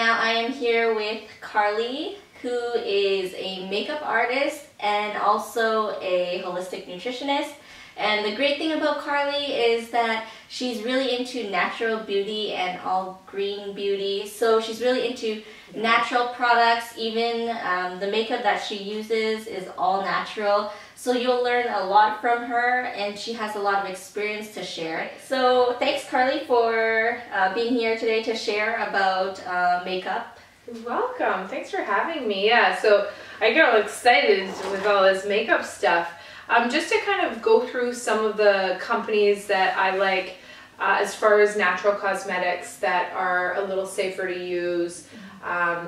now I am here with Carly, who is a makeup artist and also a holistic nutritionist. And the great thing about Carly is that she's really into natural beauty and all green beauty. So she's really into natural products. Even the makeup that she uses is all natural. So you'll learn a lot from her, and she has a lot of experience to share. So thanks, Carly, for being here today to share about makeup. You're welcome. Thanks for having me. Yeah, so I get all excited with all this makeup stuff. Just to kind of go through some of the companies that I like as far as natural cosmetics that are a little safer to use,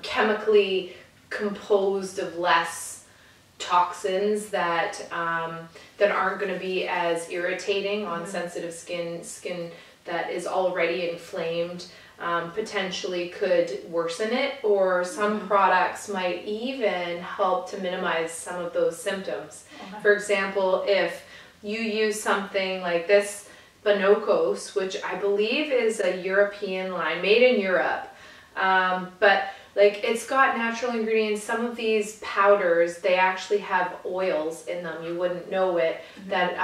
chemically composed of less toxins that aren't going to be as irritating on sensitive skin that is already inflamed. Potentially could worsen it, or some products might even help to minimize some of those symptoms. For example, if you use something like this Bonocos, which I believe is a European line, made in Europe, but like it's got natural ingredients. Some of these powders, they actually have oils in them. You wouldn't know it, that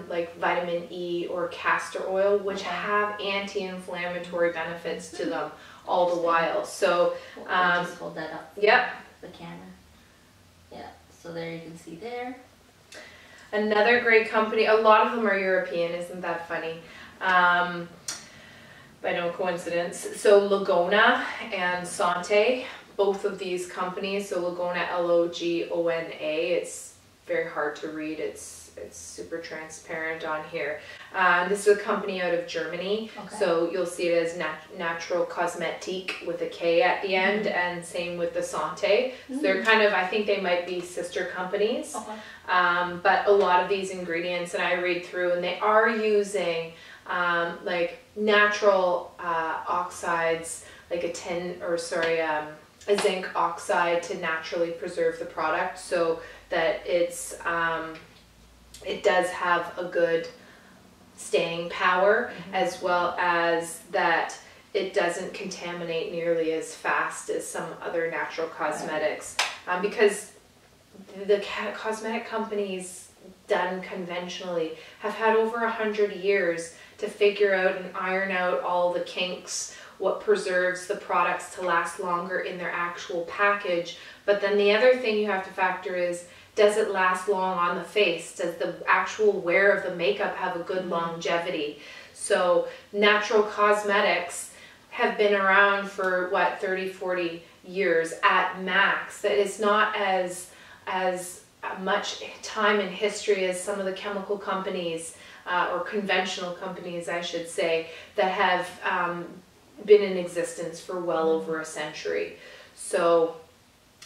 like vitamin E or castor oil, which have anti-inflammatory benefits to them all the while. So just hold that up. Yep. The camera. Yeah. So there you can see there. Another great company. A lot of them are European. Isn't that funny? By no coincidence. So Lagona and Sante, both of these companies. So Lagona, L-O-G-O-N-A. It's very hard to read. It's super transparent on here. This is a company out of Germany. So you'll see it as Natural Cosmetique with a K at the end, and same with the Sante. So they're kind of, I think they might be sister companies. But a lot of these ingredients, and I read through, and they are using like natural oxides, like a zinc oxide to naturally preserve the product, so that it's it does have a good staying power, as well as that it doesn't contaminate nearly as fast as some other natural cosmetics, because the cosmetic companies done conventionally have had over 100 years to figure out and iron out all the kinks, what preserves the products to last longer in their actual package. But then the other thing you have to factor is, does it last long on the face? Does the actual wear of the makeup have a good longevity? So natural cosmetics have been around for what, 30, 40 years at max. That is not as much time in history as some of the chemical companies, or conventional companies, I should say, that have been in existence for well over a century. So,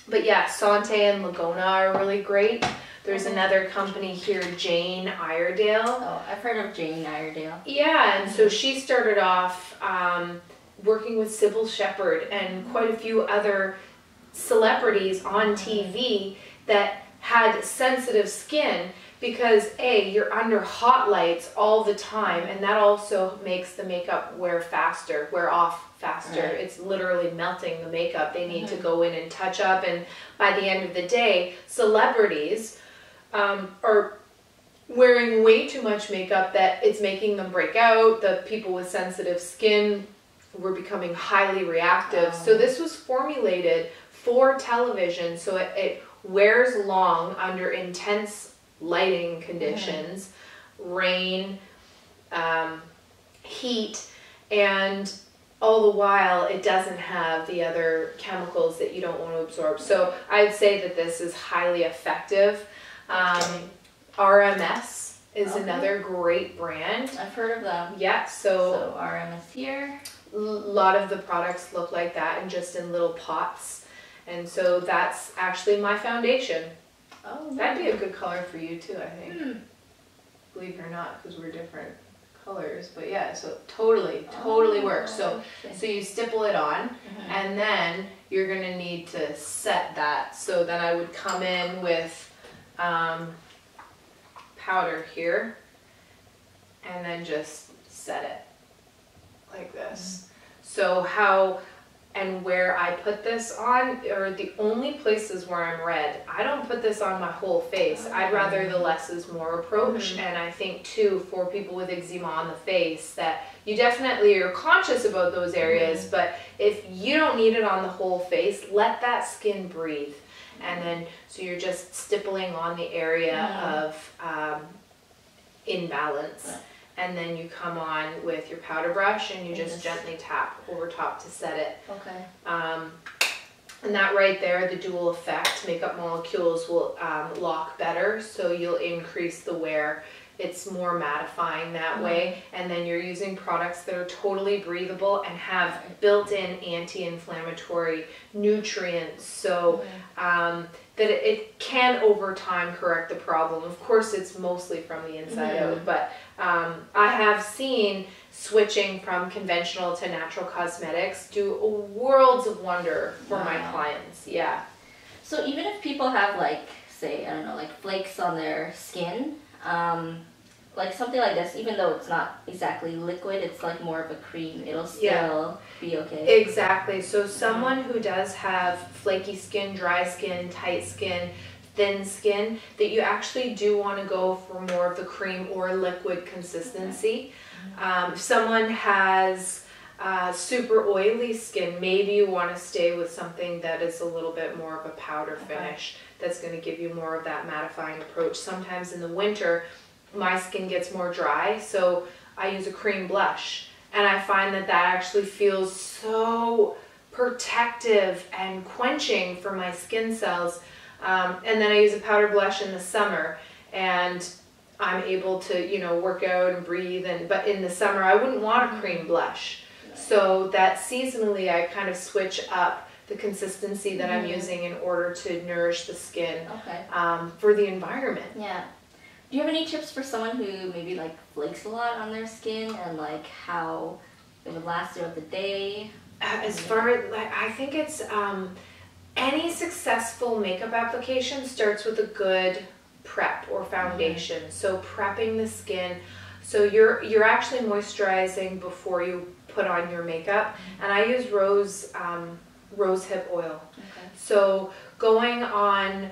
but yeah, Sante and Lagona are really great. There's another company here, Jane Iredale. Oh, I've heard of Jane Iredale. Yeah, and so she started off working with Sybil Shepherd and quite a few other celebrities on TV that had sensitive skin, because you're under hot lights all the time, and that also makes the makeup wear off faster. It's literally melting the makeup. They need to go in and touch up, and by the end of the day, celebrities are wearing way too much makeup that it's making them break out. The people with sensitive skin were becoming highly reactive. So this was formulated for television, so it wears long under intense lighting conditions, rain, heat, and all the while it doesn't have the other chemicals that you don't want to absorb. So I'd say that this is highly effective. RMS is another great brand. I've heard of them. Yeah, so RMS here. A lot of the products look like that, and just in little pots. And so that's actually my foundation. Oh, that'd be a good color for you too, I think. Believe it or not, because we're different colors. But yeah, so totally works. So you stipple it on, and then you're gonna need to set that. So then I would come in with powder here, and then just set it like this. So how and where I put this on are the only places where I'm red. I don't put this on my whole face. I'd rather the less is more approach. And I think too, for people with eczema on the face, that you definitely are conscious about those areas, but if you don't need it on the whole face, let that skin breathe. And then, so you're just stippling on the area of imbalance. And then you come on with your powder brush and you just gently tap over top to set it. Okay. And that right there, the dual effect, makeup molecules will lock better, so you'll increase the wear. It's more mattifying that way. And then you're using products that are totally breathable and have built-in anti-inflammatory nutrients, so that it can over time correct the problem. Of course, it's mostly from the inside out, but I have seen switching from conventional to natural cosmetics do worlds of wonder for my clients. Yeah. So even if people have, like, say, I don't know, like flakes on their skin, like something like this, even though it's not exactly liquid, it's like more of a cream, it'll still be okay. Exactly. So someone who does have flaky skin, dry skin, tight skin, thin skin, that you actually do want to go for more of the cream or liquid consistency. If someone has super oily skin, maybe you want to stay with something that is a little bit more of a powder finish. That's going to give you more of that mattifying approach. Sometimes in the winter, my skin gets more dry, so I use a cream blush. And I find that that actually feels so protective and quenching for my skin cells. And then I use a powder blush in the summer, and I'm able to, you know, work out and breathe. But in the summer, I wouldn't want a cream blush. So that seasonally, I kind of switch up the consistency that I'm using in order to nourish the skin for the environment. Yeah. Do you have any tips for someone who maybe like flakes a lot on their skin, and like how it would last throughout the day? As far as, like, I think it's any successful makeup application starts with a good prep or foundation. So prepping the skin, so you're actually moisturizing before you put on your makeup. And I use rose hip oil. So going on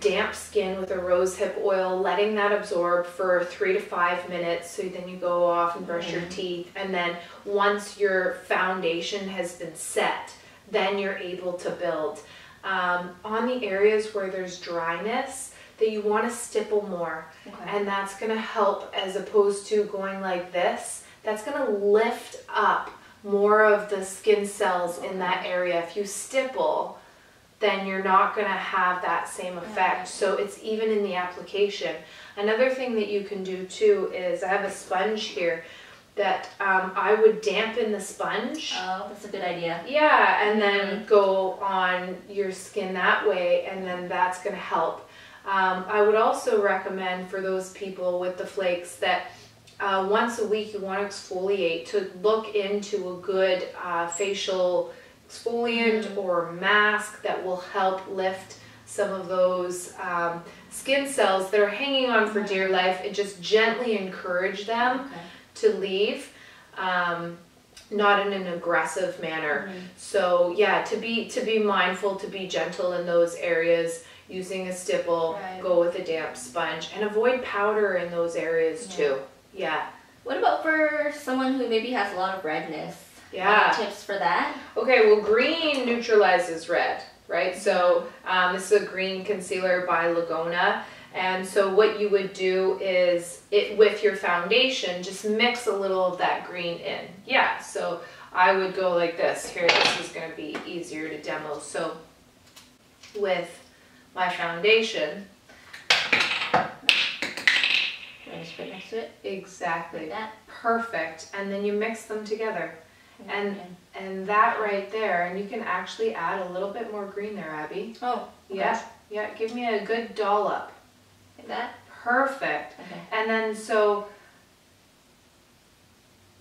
damp skin with a rose hip oil, letting that absorb for 3 to 5 minutes, so then you go off and brush your teeth, and then once your foundation has been set, then you're able to build. On the areas where there's dryness, that you want to stipple more, and that's going to help, as opposed to going like this. That's going to lift up more of the skin cells in that area. If you stipple, then you're not going to have that same effect. So it's even in the application. Another thing that you can do too is, I have a sponge here that I would dampen the sponge. Oh, that's a good idea. Yeah, and then go on your skin that way, and then that's going to help. I would also recommend for those people with the flakes that once a week you want to exfoliate, to look into a good facial exfoliant or mask that will help lift some of those skin cells that are hanging on for dear life, and just gently encourage them to leave, not in an aggressive manner. So yeah, to be mindful, to be gentle in those areas, using a stipple, go with a damp sponge, and avoid powder in those areas too. Yeah. What about for someone who maybe has a lot of redness? Yeah. Any tips for that? Okay, well, green neutralizes red, right? So this is a green concealer by Laguna. And so what you would do is, with your foundation, just mix a little of that green in. Yeah, so I would go like this. Here, this is going to be easier to demo. So with my foundation, Just right next to it. Exactly. Like that. Perfect. And then you mix them together. And that right there, and you can actually add a little bit more green there, Abby. Oh, okay. Yeah, give me a good dollop. Like that? Perfect. Okay. And then so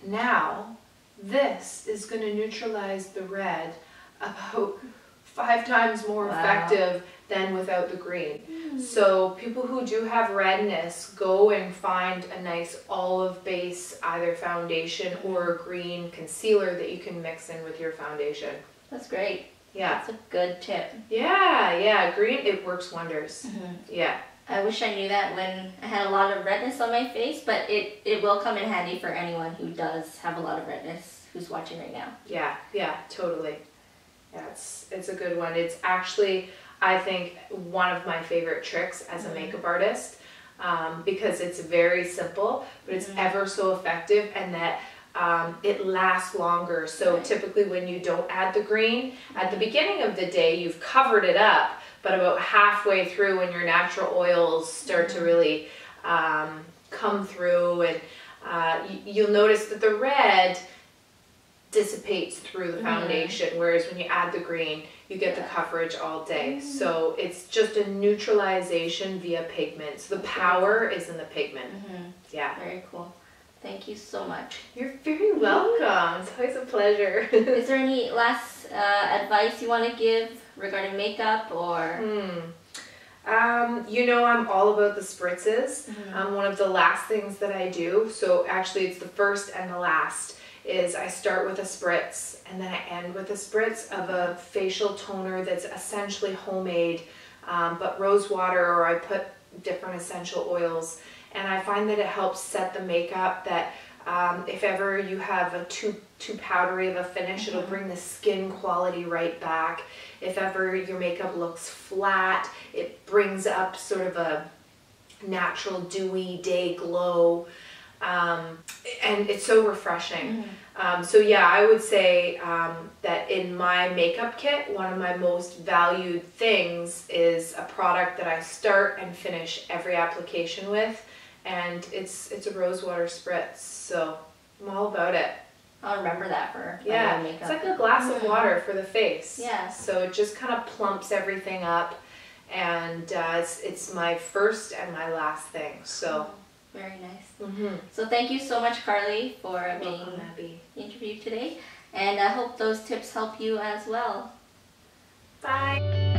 now this is going to neutralize the red about 5 times more effective than without the green. So people who do have redness, go and find a nice olive base, either foundation or a green concealer that you can mix in with your foundation. That's great. Yeah. That's a good tip. Yeah. Green, it works wonders. Yeah. I wish I knew that when I had a lot of redness on my face, but it will come in handy for anyone who does have a lot of redness who's watching right now. Yeah, totally. Yeah, it's a good one. It's actually, I think, one of my favorite tricks as a makeup artist, because it's very simple, but it's ever so effective, and that it lasts longer. So typically when you don't add the green, at the beginning of the day, you've covered it up, but about halfway through, when your natural oils start to really come through, and you'll notice that the red dissipates through the foundation, whereas when you add the green, you get the coverage all day. So it's just a neutralization via pigment. So the power is in the pigment. Yeah. Very cool. Thank you so much. You're very welcome. It's always a pleasure. Is there any last advice you want to give regarding makeup, or? You know, I'm all about the spritzes. One of the last things that I do, so actually it's the first and the last, is I start with a spritz and then I end with a spritz of a facial toner that's essentially homemade, but rose water, or I put different essential oils, and I find that it helps set the makeup, that if ever you have a too powdery of a finish, it'll bring the skin quality right back. If ever your makeup looks flat, it brings up sort of a natural dewy day glow. And it's so refreshing. So yeah, I would say that in my makeup kit, one of my most valued things is a product that I start and finish every application with, and it's a rose water spritz. So I'm all about it. I'll remember that for my makeup. It's like a glass of water for the face. Yeah. So it just kind of plumps everything up, and it's my first and my last thing. So. Very nice. So thank you so much, Carly, for being interviewed today, and I hope those tips help you as well. Bye.